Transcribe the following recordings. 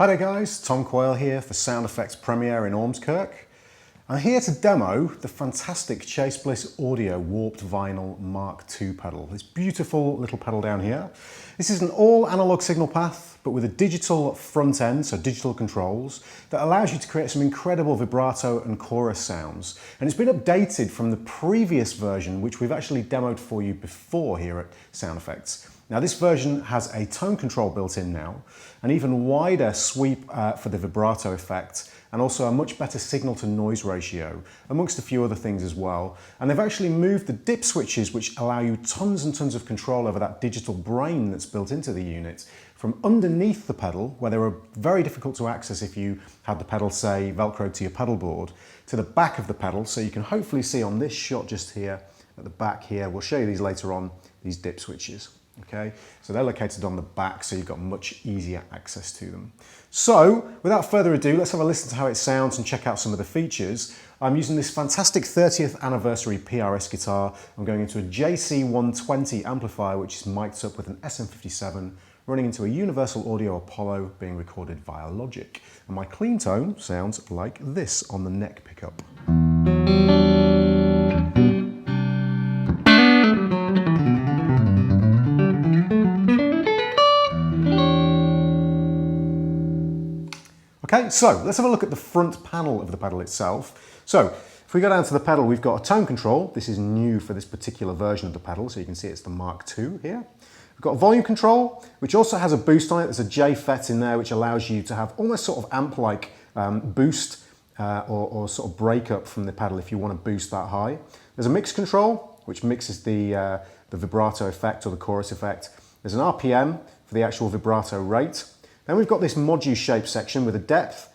Hi there guys, Tom Quayle here for Sound Effects Premiere in Ormskirk. I'm here to demo the fantastic Chase Bliss Audio Warped Vinyl MKii pedal. This beautiful little pedal down here. This is an all analog signal path, but with a digital front end, so digital controls, that allows you to create some incredible vibrato and chorus sounds. And it's been updated from the previous version, which we've actually demoed for you before here at Sound Effects. Now this version has a tone control built in now, an even wider sweep for the vibrato effect, and also a much better signal to noise ratio, amongst a few other things as well. And they've actually moved the dip switches, which allow you tons and tons of control over that digital brain that's built into the unit, from underneath the pedal, where they were very difficult to access if you had the pedal, say, Velcro to your pedal board, to the back of the pedal, so you can hopefully see on this shot just here, at the back here, we'll show you these later on, these dip switches. Okay, so they're located on the back, so you've got much easier access to them. So, without further ado, let's have a listen to how it sounds and check out some of the features. I'm using this fantastic 30th anniversary PRS guitar. I'm going into a JC120 amplifier, which is mic'd up with an SM57, running into a Universal Audio Apollo being recorded via Logic. And my clean tone sounds like this on the neck pickup. Okay, so let's have a look at the front panel of the pedal itself. So if we go down to the pedal, we've got a tone control. This is new for this particular version of the pedal, so you can see it's the Mark II here. We've got a volume control, which also has a boost on it. There's a J FET in there, which allows you to have almost sort of amp-like boost or sort of breakup from the pedal if you want to boost that high. There's a mix control, which mixes the vibrato effect or the chorus effect. There's an RPM for the actual vibrato rate. Then we've got this module shape section with a depth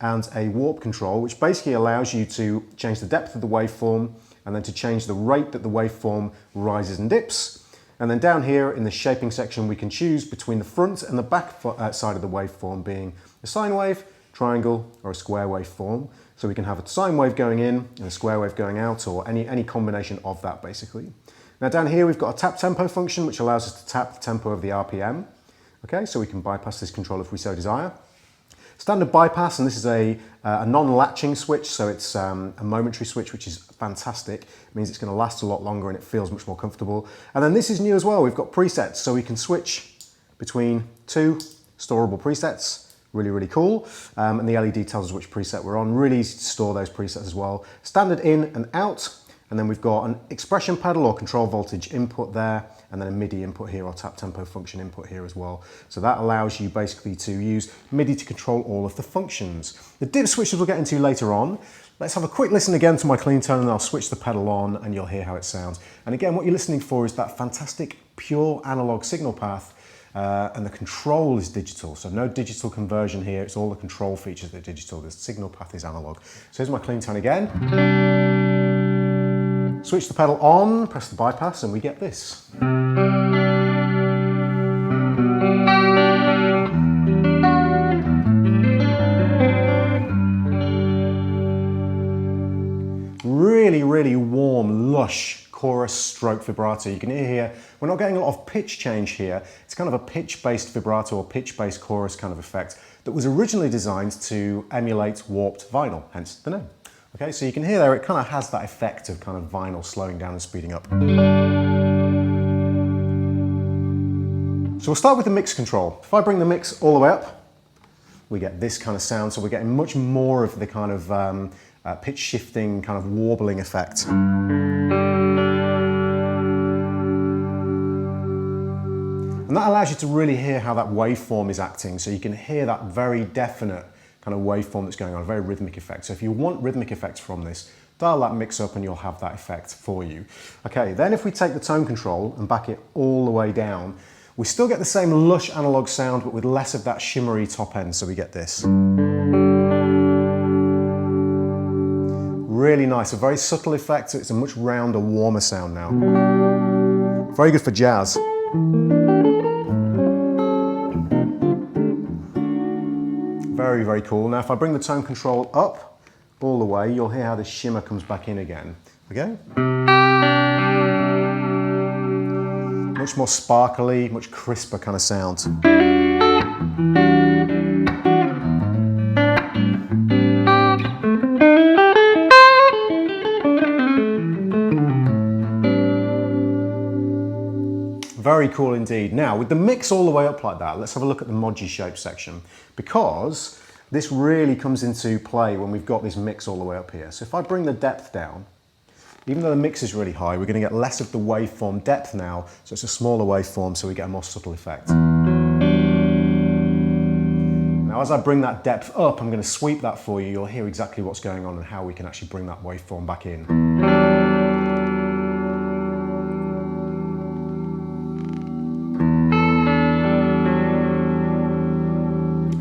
and a warp control, which basically allows you to change the depth of the waveform and then to change the rate that the waveform rises and dips. And then down here in the shaping section, we can choose between the front and the back side of the waveform being a sine wave, triangle, or a square waveform. So we can have a sine wave going in and a square wave going out, or any combination of that basically. Now down here we've got a tap tempo function, which allows us to tap the tempo of the RPM. Okay, so we can bypass this control if we so desire. Standard bypass, and this is a non-latching switch, so it's a momentary switch, which is fantastic. It means it's going to last a lot longer and it feels much more comfortable. And then this is new as well. We've got presets, so we can switch between two storable presets. Really, really cool. And the LED tells us which preset we're on. Really easy to store those presets as well. Standard in and out. And then we've got an expression pedal or control voltage input there, and then a MIDI input here or tap tempo function input here as well. So that allows you basically to use MIDI to control all of the functions. The dip switches we'll get into later on. Let's have a quick listen again to my clean tone and I'll switch the pedal on and you'll hear how it sounds. And again, what you're listening for is that fantastic pure analog signal path, and the control is digital. So no digital conversion here, it's all the control features that are digital. The signal path is analog. So here's my clean tone again. Switch the pedal on, press the bypass, and we get this. Really, really warm, lush chorus stroke vibrato. You can hear here, we're not getting a lot of pitch change here. It's kind of a pitch-based vibrato or pitch-based chorus kind of effect that was originally designed to emulate warped vinyl, hence the name. Okay, so you can hear there, it kind of has that effect of kind of vinyl slowing down and speeding up. So we'll start with the mix control. If I bring the mix all the way up, we get this kind of sound, so we're getting much more of the kind of pitch shifting, kind of warbling effect. And that allows you to really hear how that waveform is acting, so you can hear that very definite kind of waveform that's going on, a very rhythmic effect. So if you want rhythmic effects from this, dial that mix up and you'll have that effect for you. Okay, then if we take the tone control and back it all the way down, we still get the same lush analog sound, but with less of that shimmery top end, so we get this. Really nice, a very subtle effect, so it's a much rounder, warmer sound now. Very good for jazz. Very, very cool. Now if I bring the tone control up all the way, you'll hear how the shimmer comes back in again. Okay? Much more sparkly, much crisper kind of sound. very cool indeed. Now, with the mix all the way up like that, let's have a look at the Moji shape section, because this really comes into play when we've got this mix all the way up here. So if I bring the depth down, even though the mix is really high, we're going to get less of the waveform depth now, so it's a smaller waveform, so we get a more subtle effect. Now, as I bring that depth up, I'm going to sweep that for you. You'll hear exactly what's going on and how we can actually bring that waveform back in.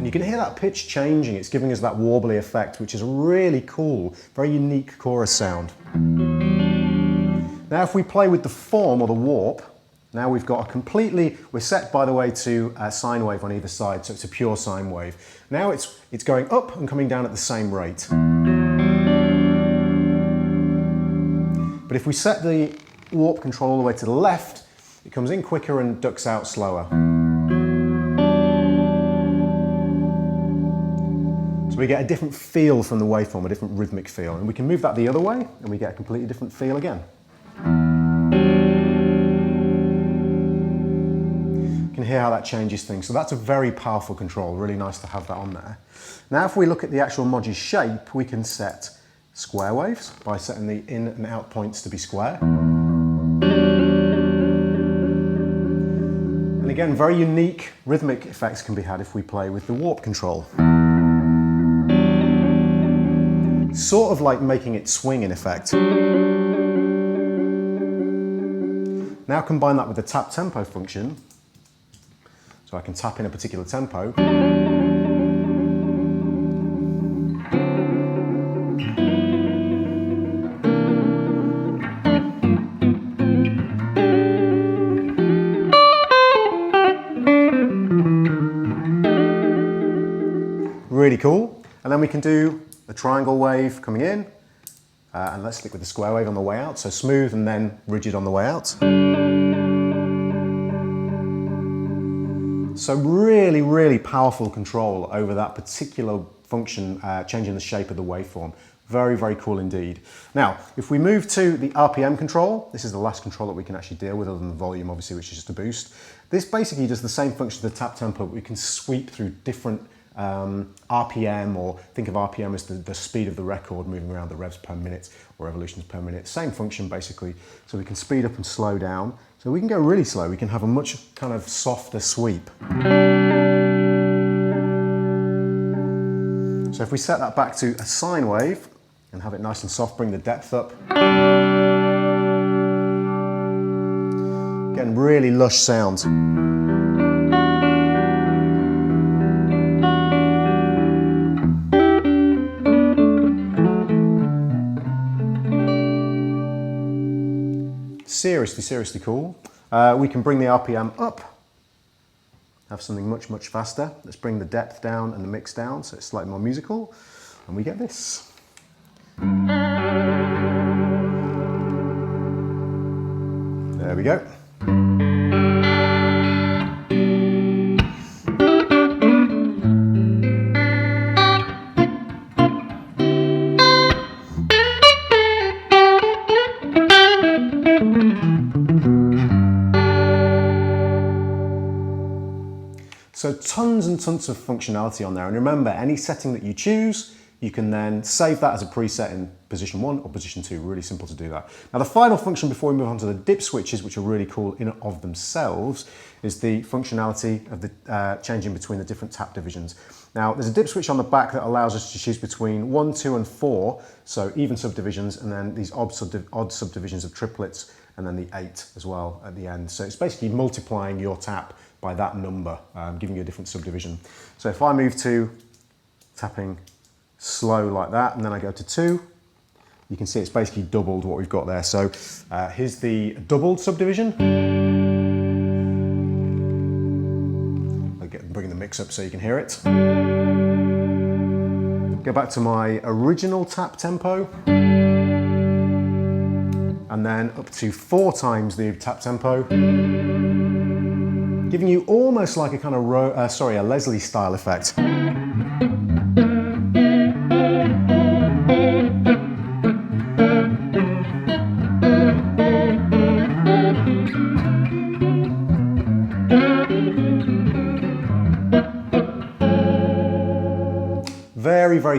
You can hear that pitch changing. It's giving us that warbly effect, which is a really cool, very unique chorus sound. Now, if we play with the form or the warp, now we've got a completely, we're set, by the way, to a sine wave on either side, so it's a pure sine wave. Now it's going up and coming down at the same rate. But if we set the warp control all the way to the left, it comes in quicker and ducks out slower. We get a different feel from the waveform, a different rhythmic feel, and we can move that the other way and we get a completely different feel again. You can hear how that changes things, so that's a very powerful control, really nice to have that on there. Now if we look at the actual Moji shape, we can set square waves by setting the in and out points to be square. And again, very unique rhythmic effects can be had if we play with the warp control. Sort of like making it swing in effect. Now combine that with the tap tempo function. So I can tap in a particular tempo. Really cool. And then we can do the triangle wave coming in, and let's stick with the square wave on the way out, so smooth and then rigid on the way out. So really, really powerful control over that particular function, changing the shape of the waveform. Very, very cool indeed. Now, if we move to the RPM control, this is the last control that we can actually deal with other than the volume, obviously, which is just a boost. This basically does the same function as the tap tempo, but we can sweep through different RPM, or think of RPM as the speed of the record moving around, the revs per minute or revolutions per minute. Same function basically, so we can speed up and slow down. So we can go really slow, we can have a much kind of softer sweep. So if we set that back to a sine wave and have it nice and soft, bring the depth up. Again, really lush sound. Seriously, seriously cool. We can bring the RPM up, have something much, much faster. Let's bring the depth down and the mix down so it's slightly more musical, and we get this. There we go. So tons and tons of functionality on there, and remember, any setting that you choose, you can then save that as a preset in position 1 or position 2. Really simple to do that. Now the final function before we move on to the dip switches, which are really cool in and of themselves, is the functionality of the changing between the different tap divisions. Now there's a dip switch on the back that allows us to choose between 1, 2 and 4, so even subdivisions, and then these odd subdivisions of triplets, and then the 8 as well at the end. So it's basically multiplying your tap by that number, giving you a different subdivision. So if I move to tapping slow like that, and then I go to 2, you can see it's basically doubled what we've got there. So here's the doubled subdivision. I'm bringing the mix up so you can hear it. Go back to my original tap tempo, and then up to 4 times the tap tempo, giving you almost like a kind of a Leslie style effect.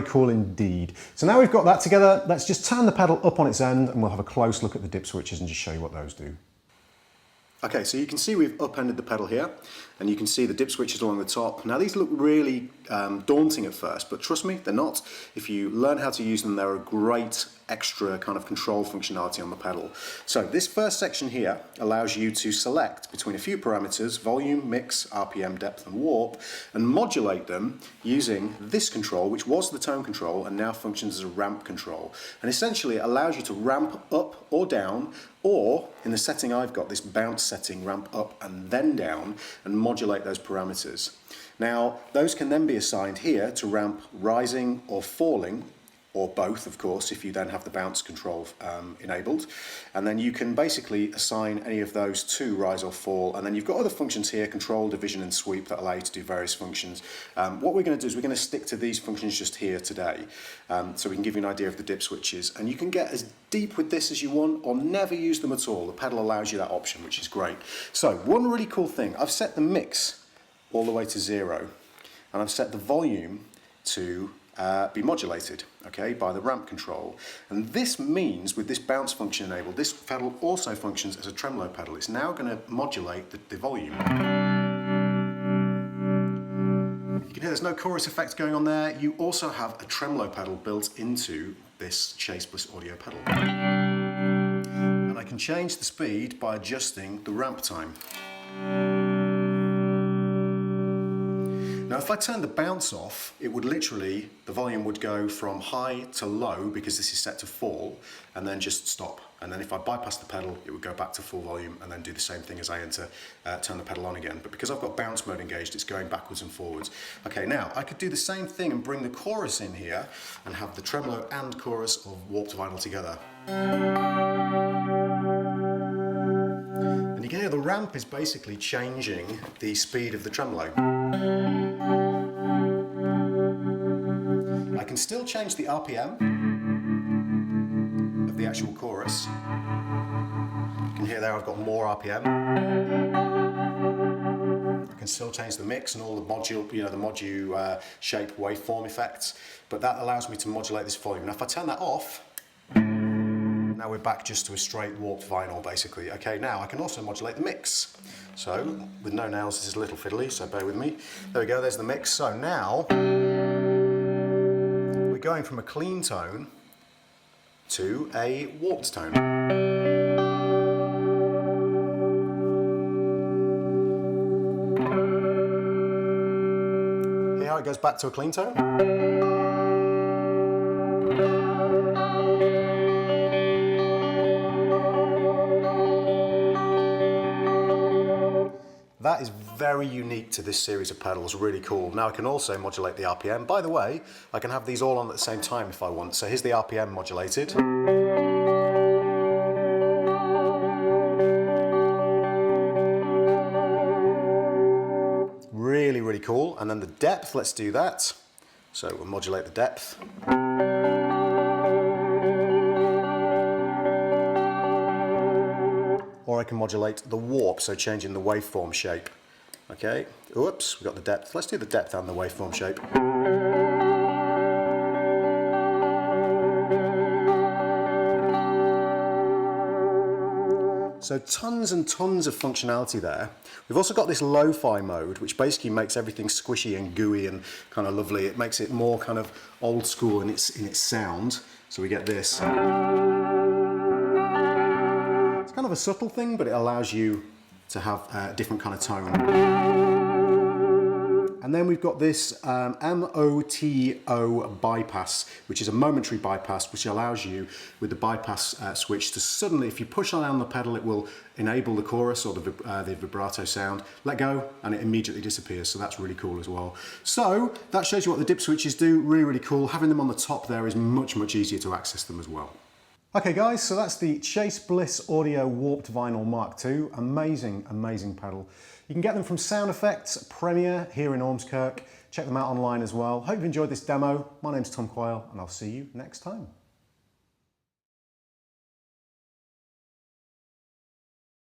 very cool indeed. So now we've got that together, let's just turn the pedal up on its end and we'll have a close look at the dip switches and just show you what those do. Okay, so you can see we've upended the pedal here, and you can see the dip switches along the top. Now these look really daunting at first, but trust me, they're not. If you learn how to use them, they're a great extra kind of control functionality on the pedal. So this first section here allows you to select between a few parameters, volume, mix, RPM, depth and warp, and modulate them using this control, which was the tone control and now functions as a ramp control. And essentially it allows you to ramp up or down, or in the setting I've got, this bounce setting, ramp up and then down, and modulate those parameters. Now those can then be assigned here to ramp rising or falling, or both of course if you then have the bounce control enabled, and then you can basically assign any of those to rise or fall, and then you've got other functions here, control, division and sweep, that allow you to do various functions. What we're going to do is we're going to stick to these functions just here today, so we can give you an idea of the dip switches, and you can get as deep with this as you want or never use them at all. The pedal allows you that option, which is great. So one really cool thing, I've set the mix all the way to 0, and I've set the volume to be modulated, okay, by the ramp control. And this means with this bounce function enabled, this pedal also functions as a tremolo pedal. It's now going to modulate the volume. You can hear there's no chorus effect going on there. You also have a tremolo pedal built into this Chase Bliss audio pedal. And I can change the speed by adjusting the ramp time. Now if I turn the bounce off, it would literally, the volume would go from high to low because this is set to fall, and then just stop. And then if I bypass the pedal, it would go back to full volume and then do the same thing as I enter, turn the pedal on again. But because I've got bounce mode engaged, it's going backwards and forwards. Okay, now I could do the same thing and bring the chorus in here and have the tremolo and chorus of Warped Vinyl together. And you can hear the ramp is basically changing the speed of the tremolo. I can still change the RPM of the actual chorus. You can hear there I've got more RPM. I can still change the mix and all the module, the module shape waveform effects, but that allows me to modulate this volume. Now if I turn that off, now we're back just to a straight warped vinyl basically. Okay, now I can also modulate the mix. So with no nails, this is a little fiddly, so bear with me. There we go, there's the mix. So now we're going from a clean tone to a warped tone. Hear how it goes back to a clean tone? That is very unique to this series of pedals, really cool. Now I can also modulate the RPM. By the way, I can have these all on at the same time if I want. So here's the RPM modulated. Really, really cool. And then the depth, let's do that. So we'll modulate the depth. Or I can modulate the warp, so changing the waveform shape. Okay, oops, we've got the depth. Let's do the depth and the waveform shape. So tons and tons of functionality there. We've also got this lo-fi mode, which basically makes everything squishy and gooey and kind of lovely. It makes it more kind of old school in its sound. So we get this. It's kind of a subtle thing, but it allows you to have a different kind of tone. And then we've got this MOTO bypass, which is a momentary bypass, which allows you, with the bypass switch, to suddenly, if you push down the pedal, it will enable the chorus or the vibrato sound. Let go, and it immediately disappears, so that's really cool as well. So that shows you what the dip switches do, really, really cool. Having them on the top there is much, much easier to access them as well. Okay guys, so that's the Chase Bliss Audio Warped Vinyl Mark II. Amazing, amazing pedal. You can get them from Sound Effects Premier here in Ormskirk. Check them out online as well. Hope you enjoyed this demo. My name's Tom Quayle and I'll see you next time.